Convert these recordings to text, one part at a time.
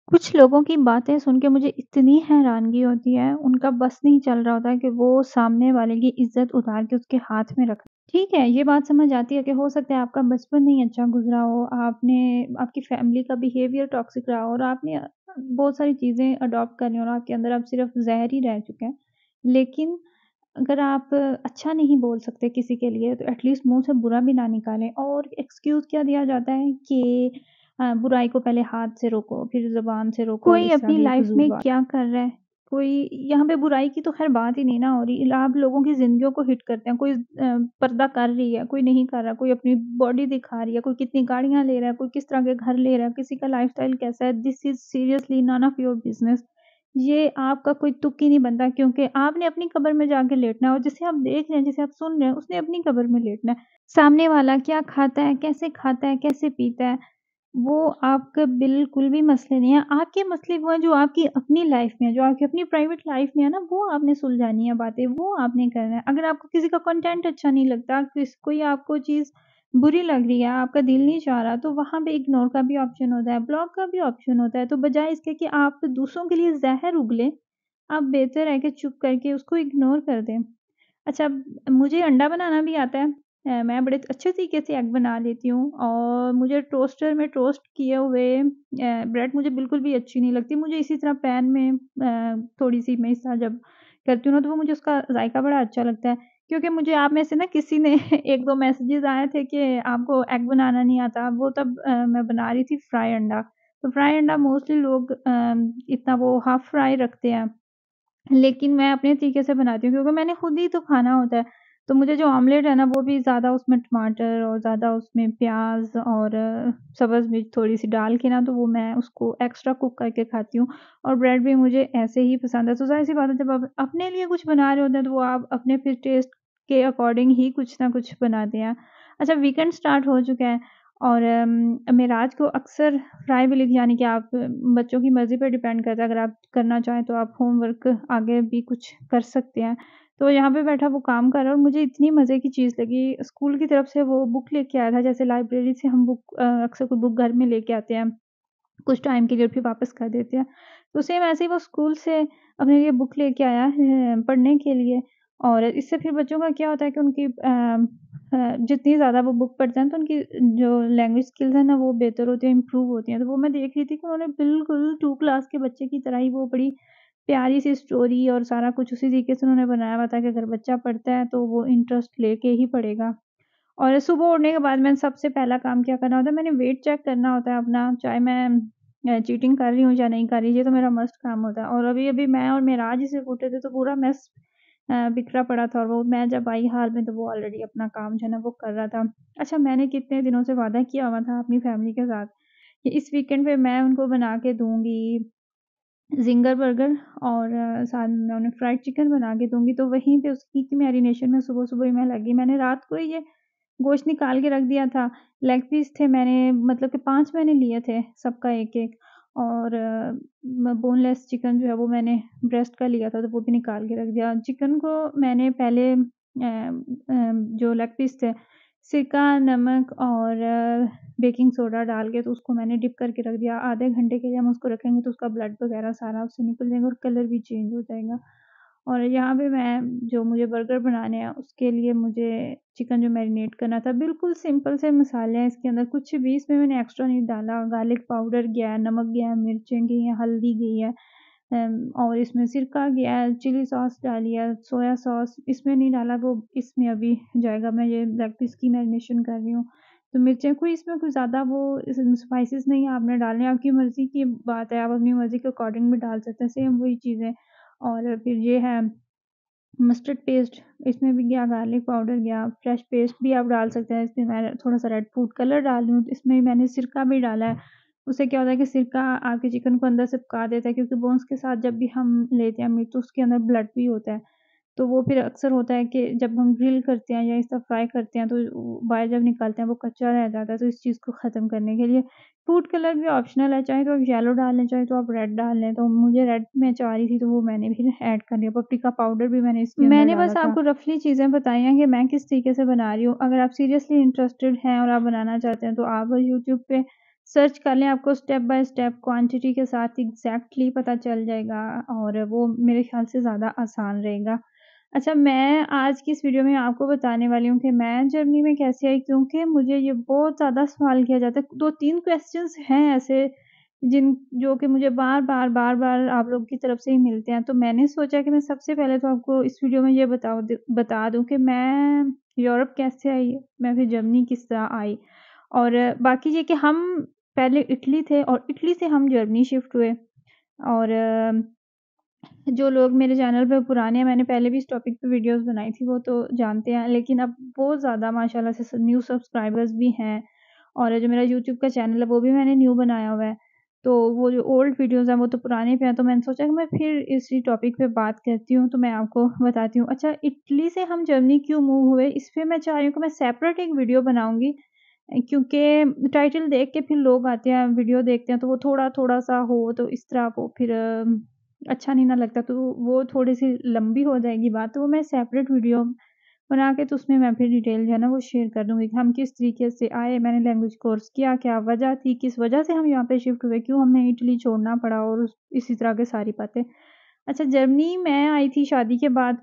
कुछ लोगों की बातें सुन के मुझे इतनी हैरानगी होती है, उनका बस नहीं चल रहा होता है कि वो सामने वाले की इज़्ज़त उतार के उसके हाथ में रख ठीक है, ये बात समझ आती है कि हो सकता है आपका बचपन नहीं अच्छा गुज़रा हो, आपकी फैमिली का बिहेवियर टॉक्सिक रहा हो और आपने बहुत सारी चीज़ें अडॉप्ट कर ली और आपके अंदर अब सिर्फ़ ज़हर ही रह चुके हैं। लेकिन अगर आप अच्छा नहीं बोल सकते किसी के लिए तो एटलीस्ट मुँह से बुरा भी ना निकालें और एक्सक्यूज़ क्या दिया जाता है कि बुराई को पहले हाथ से रोको, फिर ज़ुबान से रोको और कोई इस तरह अपनी की लाइफ़ फ़िज़ूल में बात क्या कर रहा है, कोई यहाँ पे बुराई की तो ख़ैर बात ही नहीं ना हो रही। आप लोगों की ज़िंदगियों को हिट करते हैं, कोई पर्दा कर रही है, कोई नहीं कर रहा, कोई अपनी बॉडी दिखा रही है, कोई कितनी गाड़ियाँ ले रहा है, कोई किस तरह के घर ले रहा है, किसी का लाइफ़स्टाइल कैसा है, this is seriously none of your business. ये आपका कोई तुक ही नहीं बनता क्योंकि आपने अपनी कब्र में जाके लेटना है और जिसे आप देख रहे हैं, जिसे आप सुन रहे हैं, उसने अपनी कब्र में लेटना है। सामने वाला क्या खाता है, कैसे पीता है, वो आपका बिल्कुल भी मसले नहीं है। आपके मसले वो हैं जो आपकी अपनी लाइफ़ में है, जो आपकी अपनी प्राइवेट लाइफ़ में है ना, वो आपने सुलझानी है बातें, वो आपने करना है। अगर आपको किसी का कंटेंट अच्छा नहीं लगता, कोई आपको चीज़ बुरी लग रही है, आपका दिल नहीं चाह रहा, तो वहाँ पे इग्नोर का भी ऑप्शन होता है, ब्लॉक का भी ऑप्शन होता है। तो बजाए इसके कि आप दूसरों के लिए ज़हर उगलें, आप बेहतर है कि चुप करके उसको इग्नोर कर दें। अच्छा, मुझे अंडा बनाना भी आता है। मैं बड़े अच्छे तरीके से एग बना लेती हूँ और मुझे टोस्टर में टोस्ट किए हुए ब्रेड मुझे बिल्कुल भी अच्छी नहीं लगती। मुझे इसी तरह पैन में थोड़ी-सी मैं इस तरह जब करती हूँ ना, तो वो मुझे उसका ज़ायका बड़ा अच्छा लगता है। क्योंकि मुझे आप में से ना किसी ने 1-2 मैसेजेज़ आए थे कि आपको एग बनाना नहीं आता। वो तब मैं बना रही थी फ्राई अंडा। तो फ्राई अंडा मोस्टली लोग इतना वो हाफ़ फ्राई रखते हैं। लेकिन मैं अपने तरीके से बनाती हूँ क्योंकि मैंने खुद ही तो खाना होता है। तो मुझे जो ऑमलेट है ना, वो भी ज़्यादा उसमें टमाटर और ज़्यादा उसमें प्याज़ और सब्ज़ मिर्च थोड़ी-सी डाल के ना, तो वो मैं उसको एक्स्ट्रा कुक करके खाती हूँ और ब्रेड भी मुझे ऐसे ही पसंद है। तो ज़ाहिर-सी बात है, जब आप अपने लिए कुछ बना रहे होते हैं तो वो आप अपने फिर टेस्ट के अकॉर्डिंग ही कुछ ना कुछ बनाते हैं। अच्छा, वीकेंड स्टार्ट हो चुका है और मेराज को अक्सर फ्राई विलेज, यानी कि आप बच्चों की मर्ज़ी पे डिपेंड करता है, अगर आप करना चाहें तो आप होमवर्क आगे भी कुछ कर सकते हैं। तो यहाँ पे बैठा वो काम कर रहा है और मुझे इतनी मज़े की चीज़ लगी, स्कूल की तरफ से वो बुक लेके आया था, जैसे लाइब्रेरी से हम अक्सर कोई बुक घर में लेके आते हैं, कुछ टाइम के लिए फिर वापस कर देते हैं। तो सेम ऐसे ही वो स्कूल से अपने लिए बुक लेके आया है पढ़ने के लिए और इससे फिर बच्चों का क्या होता है कि उनकी जितनी ज़्यादा वो बुक पढ़ते हैं तो उनकी जो लैंग्वेज स्किल्स हैं ना, वो बेहतर होती हैं, इम्प्रूव होती हैं। तो वो मैं देख रही थी कि उन्होंने बिल्कुल 2 क्लास के बच्चे की तरह ही वो बड़ी प्यारी-सी स्टोरी और सारा कुछ उसी तरीके से उन्होंने बनाया हुआ था कि अगर बच्चा पढ़ता है तो वो इंटरेस्ट लेके ही पढ़ेगा। और सुबह उठने के बाद मैंने सबसे पहला काम क्या करना होता है, मैंने वेट चेक करना होता है अपना, चाहे मैं चीटिंग कर रही हूँ या नहीं कर रही, ये तो मेरा मस्ट काम होता है। और अभी-अभी मैं और मेराज ही सिर्फ़ उठे थे तो पूरा मेस बिखरा पड़ा था और वो मैं जब आई हाल में तो वो ऑलरेडी अपना काम जो है ना वो कर रहा था। अच्छा, मैंने कितने दिनों से वादा किया हुआ था अपनी फैमिली के साथ कि इस वीकेंड पे मैं उनको बना के दूँगी ज़िंगर बर्गर और साथ में मैं उन्हें फ्राइड चिकन बना के दूँगी। तो वहीं पे उसकी की मैरिनेशन में सुबह-सुबह ही मैं लगी। मैंने रात को ही ये गोश्त निकाल के रख दिया था। लेग पीस थे, मैंने मतलब कि 5 मैंने लिए थे, सबका 1-1 और बोनलेस चिकन जो है वो मैंने ब्रेस्ट का लिया था, तो वो भी निकाल के रख दिया। चिकन को मैंने पहले जो लेग पीस थे, सिरका, नमक और बेकिंग सोडा डाल के तो उसको मैंने डिप करके रख दिया। आधे घंटे के लिए हम उसको रखेंगे तो उसका ब्लड वगैरह सारा उससे निकल जाएगा और कलर भी चेंज हो जाएगा। और यहाँ पे मैं जो मुझे बर्गर बनाने हैं उसके लिए मुझे चिकन जो मैरिनेट करना था, बिल्कुल सिंपल से मसाले हैं इसके अंदर, कुछ भी इसमें मैंने एक्स्ट्रा नहीं डाला। गार्लिक पाउडर गया है, नमक गया है, मिर्चें गई हैं, हल्दी गई है और इसमें सिरका गया है, चिली सॉस डाली है, सोया सॉस इसमें नहीं डाला, वो इसमें अभी जाएगा। मैं ये लेग पीस की मैरिनेशन कर रही हूँ। तो मिर्चें कोई इसमें कोई ज़्यादा वो स्पाइसेस नहीं आपने डालने, आपकी मर्ज़ी की बात है, आप अपनी मर्ज़ी के अकॉर्डिंग भी डाल सकते हैं, सेम वही चीज़ें। और फिर ये है मस्टर्ड पेस्ट, इसमें भी गया, गार्लिक पाउडर गया, फ्रेश पेस्ट भी आप डाल सकते हैं। इसमें मैं थोड़ा-सा रेड फूड कलर डाल रही हूँ, तो इसमें मैंने सिरका भी डाला है। उससे क्या होता है कि सिरका आपके चिकन को अंदर से पका देता है, क्योंकि बोन्स के साथ जब भी हम लेते हैं मीट तो उसके अंदर ब्लड भी होता है। तो वो फिर अक्सर होता है कि जब हम ग्रिल करते हैं या इस तरह फ्राई करते हैं तो बाहर जब निकालते हैं वो कच्चा रह जाता है। तो इस चीज़ को ख़त्म करने के लिए फूड कलर भी ऑप्शनल है, चाहे तो आप येलो डाल लें, चाहे तो आप रेड डाल लें। तो मुझे रेड मैं चाह रही थी तो वो मैंने फिर ऐड कर लिया। पपरिका पाउडर भी मैंने इसके अंदर मैंने बस डाला था। आपको रफ़ली चीज़ें बताई हैं कि मैं किस तरीके से बना रही हूँ। अगर आप सीरियसली इंटरेस्टेड हैं और आप बनाना चाहते हैं तो आप यूट्यूब पे सर्च कर लें, आपको स्टेप बाय स्टेप क्वांटिटी के साथ एग्ज़ैक्टली पता चल जाएगा और वो मेरे ख़्याल से ज़्यादा आसान रहेगा। अच्छा, मैं आज की इस वीडियो में आपको बताने वाली हूँ कि मैं जर्मनी में कैसे आई, क्योंकि मुझे ये बहुत ज़्यादा सवाल किया जाता है। 2-3 क्वेश्चन्स हैं ऐसे जिन जो कि मुझे बार-बार आप लोगों की तरफ से ही मिलते हैं। तो मैंने सोचा कि मैं सबसे पहले तो आपको इस वीडियो में ये बता दूँ कि मैं यूरोप कैसे आई, मैं फिर जर्मनी किस तरह आई और बाकी ये कि हम पहले इटली थे और इटली से हम जर्मनी शिफ्ट हुए और जो लोग मेरे चैनल पे पुराने हैं, मैंने पहले भी इस टॉपिक पे वीडियोज़ बनाई थी, वो तो जानते हैं। लेकिन अब बहुत ज़्यादा माशाल्लाह से न्यू सब्सक्राइबर्स भी हैं और जो मेरा यूट्यूब का चैनल है, वो भी मैंने न्यू बनाया हुआ है। तो वो जो ओल्ड वीडियोज़ हैं, वो तो पुराने पे हैं, तो मैंने सोचा कि मैं फिर इसी टॉपिक पे बात करती हूँ, तो मैं आपको बताती हूँ। अच्छा, इटली से हम जर्मनी क्यों मूव हुए, इस पे मैं चाह रही हूँ कि मैं सेपरेट एक वीडियो बनाऊँगी क्योंकि टाइटल देख के फिर लोग आते हैं, वीडियो देखते हैं, तो वो थोड़ा-थोड़ा सा हो, तो इस तरह वो फिर अच्छा नहीं ना लगता, तो वो थोड़ी-सी लंबी हो जाएगी बात, तो वो मैं सेपरेट वीडियो बना के तो उसमें मैं फिर डिटेल जो है ना वो शेयर कर दूँगी कि हम किस तरीके से आए, मैंने लैंग्वेज कोर्स किया, क्या वजह थी, किस वजह से हम यहाँ पे शिफ्ट हुए, क्यों हमें इटली छोड़ना पड़ा और इसी तरह की सारी बातें। अच्छा, जर्मनी मैं आई थी शादी के बाद,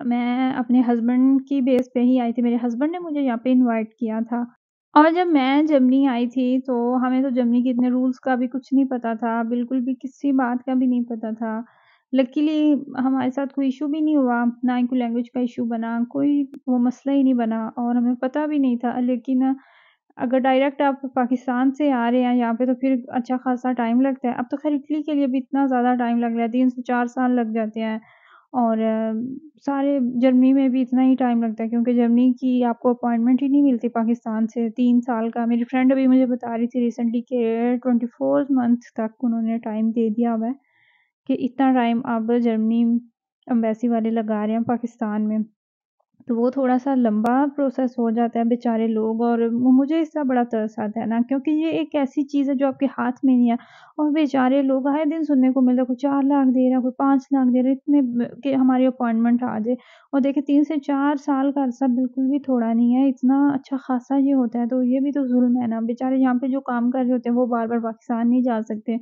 मैं अपने हस्बैंड की बेस पे ही आई थी, मेरे हस्बैंड ने मुझे यहाँ पे इनवाइट किया था। और जब मैं जर्मनी आई थी, तो हमें तो जर्मनी के इतने रूल्स का भी कुछ नहीं पता था, बिल्कुल भी किसी बात का भी नहीं पता था। लकीली हमारे साथ कोई इश्यू भी नहीं हुआ, ना ही कोई लैंग्वेज का इश्यू बना, कोई वो मसला ही नहीं बना और हमें पता भी नहीं था। लेकिन अगर डायरेक्ट आप पाकिस्तान से आ रहे हैं यहाँ पे, तो फिर अच्छा खासा टाइम लगता है। अब तो खैर इटली के लिए भी इतना ज़्यादा टाइम लग रहा है, 3 से 4 साल लग जाते हैं और सारे जर्मनी में भी इतना ही टाइम लगता है क्योंकि जर्मनी की आपको अपॉइंटमेंट ही नहीं मिलती पाकिस्तान से 3 साल का। मेरी फ्रेंड अभी मुझे बता रही थी रिसेंटली कि 24 मंथ तक उन्होंने टाइम दे दिया हुआ है कि इतना टाइम अब जर्मनी एम्बेसी वाले लगा रहे हैं पाकिस्तान में। तो वो थोड़ा-सा लंबा प्रोसेस हो जाता है बेचारे लोग और मुझे इसका बड़ा तरस आता है ना, क्योंकि ये एक ऐसी चीज़ है जो आपके हाथ में नहीं है और बेचारे लोग आए दिन सुनने को मिलता है, कोई 4 लाख दे रहा है, कोई 5 लाख दे रहा है, इतने कि हमारी अपॉइंटमेंट आ जाए। और देखिए 3 से 4 साल का अरसा बिल्कुल भी थोड़ा नहीं है, इतना अच्छा खासा ये होता है, तो ये भी तो ज़ुल्म है ना। बेचारे यहाँ पे जो काम कर रहे होते हैं वो बार-बार पाकिस्तान नहीं जा सकते।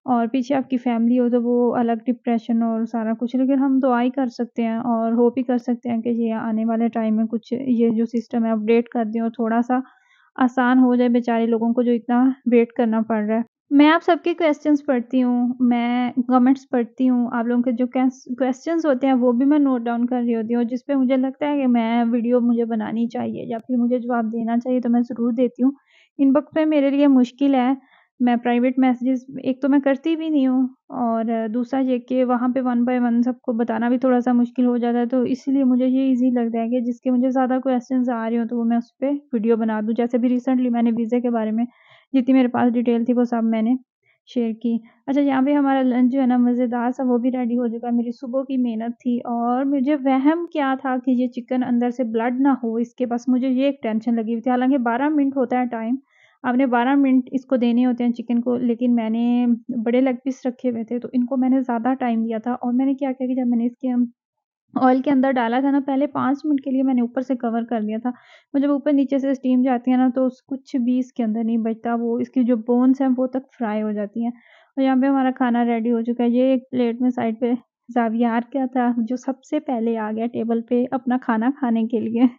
और पीछे आपकी फैमिली हो तो वो अलग डिप्रेशन और सारा कुछ, लेकिन हम दुआ ही कर सकते हैं और होप ही कर सकते हैं कि ये आने वाले टाइम में कुछ ये जो सिस्टम है अपडेट कर दें और थोड़ा-सा आसान हो जाए बेचारे लोगों को जो इतना वेट करना पड़ रहा है। मैं आप सबके क्वेश्चंस पढ़ती हूँ, मैं कमेंट्स पढ़ती हूँ, आप लोगों के जो क्वेश्चंस होते हैं वो भी मैं नोट डाउन कर रही होती हूँ, जिस पे मुझे लगता है कि मैं वीडियो मुझे बनानी चाहिए या फिर मुझे जवाब देना चाहिए तो मैं ज़रूर देती हूँ। इनबॉक्स में मेरे लिए मुश्किल है, मैं प्राइवेट मैसेजेस एक तो मैं करती भी नहीं हूँ और दूसरा ये कि वहाँ पे वन बाय वन सबको बताना भी थोड़ा-सा मुश्किल हो जाता है, तो इसीलिए मुझे ये ईज़ी लगता है कि जिसके मुझे ज़्यादा क्वेश्चंस आ रहे हो तो वो मैं उस पे वीडियो बना दूँ। जैसे अभी रिसेंटली मैंने वीज़े के बारे में जितनी मेरे पास डिटेल थी वो सब मैंने शेयर की। अच्छा, यहाँ पे हमारा लंच जो है ना मज़ेदार सा वो भी रेडी हो चुका है। मेरी सुबह की मेहनत थी और मुझे वहम क्या था कि ये चिकन अंदर से ब्लड ना हो इसके, बस मुझे ये एक टेंशन लगी हुई थी। हालाँकि 12 मिनट होता है टाइम, आपने 12 मिनट इसको देने होते हैं चिकन को, लेकिन मैंने बड़े लेग पीस रखे हुए थे तो इनको मैंने ज़्यादा टाइम दिया था और मैंने क्या किया कि जब मैंने इसके ऑयल के अंदर डाला था ना, पहले 5 मिनट के लिए मैंने ऊपर से कवर कर दिया था। वो जब ऊपर-नीचे से स्टीम जाती है ना, तो कुछ भी इसके अंदर नहीं बचता, वो इसकी जो बोन्स हैं वो तक फ्राई हो जाती हैं। और यहाँ पे हमारा खाना रेडी हो चुका है। ये एक प्लेट में साइड पे ज़ावियार क्या था, जो सबसे पहले आ गया टेबल पे अपना खाना खाने के लिए।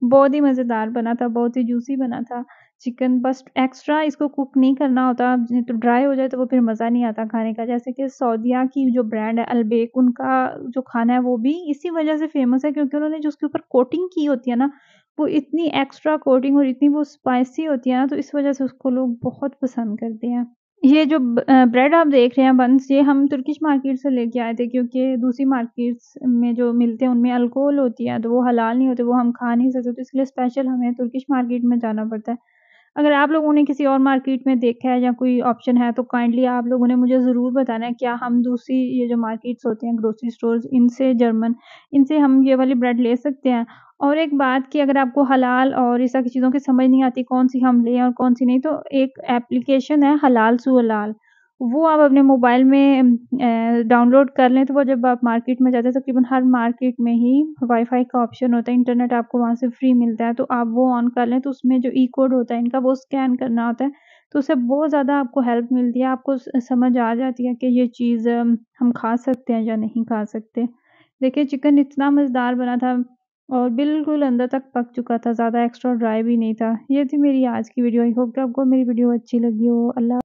बहुत ही मज़ेदार बना था, बहुत ही जूसी बना था। चिकन बस एक्स्ट्रा इसको कुक नहीं करना होता, नहीं तो ड्राई हो जाए तो वो फिर मज़ा नहीं आता खाने का। जैसे कि सऊदीया की जो ब्रांड है अल्बेक, उनका जो खाना है वो भी इसी वज़ह से फ़ेमस है क्योंकि उन्होंने जो उसके ऊपर कोटिंग की होती है ना, वो इतनी एक्स्ट्रा कोटिंग और इतनी वो स्पाइसी होती है ना, तो इस वज़ह से उसको लोग बहुत पसंद करते हैं। ये जो ब्रेड आप देख रहे हैं बन्स, ये हम तुर्किश मार्केट से लेके आए थे क्योंकि दूसरी मार्केट्स में जो मिलते हैं उनमें अल्कोहल होती है, तो वो हलाल नहीं होते, वो हम खा नहीं सकते, तो इसलिए स्पेशल हमें तुर्किश मार्केट में जाना पड़ता है। अगर आप लोगों ने किसी और मार्केट में देखा है या कोई ऑप्शन है तो काइंडली आप लोगों ने मुझे ज़रूर बताना है, क्या हम दूसरी ये जो मार्केट्स होती हैं ग्रोसरी स्टोर्स इनसे जर्मन, इनसे हम ये वाली ब्रेड ले सकते हैं? और एक बात कि अगर आपको हलाल और इस तरह की चीज़ों की समझ नहीं आती कौन-सी हम लें और कौन-सी नहीं, तो एक एप्लीकेशन है हलाल सु हलाल, वो आप अपने मोबाइल में डाउनलोड कर लें, तो वो जब आप मार्केट में जाते हैं तकरीबन हर मार्केट में ही वाईफ़ाई का ऑप्शन होता है, इंटरनेट आपको वहाँ से फ्री मिलता है, तो आप वो ऑन कर लें, तो उसमें जो ई कोड होता है इनका वो स्कैन करना होता है, तो उससे बहुत ज़्यादा आपको हेल्प मिलती है, आपको समझ आ जाती है कि ये चीज़ हम खा सकते हैं या नहीं खा सकते। देखिए चिकन इतना मज़ेदार बना था और बिल्कुल अंदर तक पक चुका था, ज़्यादा एक्स्ट्रा ड्राई भी नहीं था। ये थी मेरी आज की वीडियो, आई होप कि आपको मेरी वीडियो अच्छी लगी हो। अल्लाह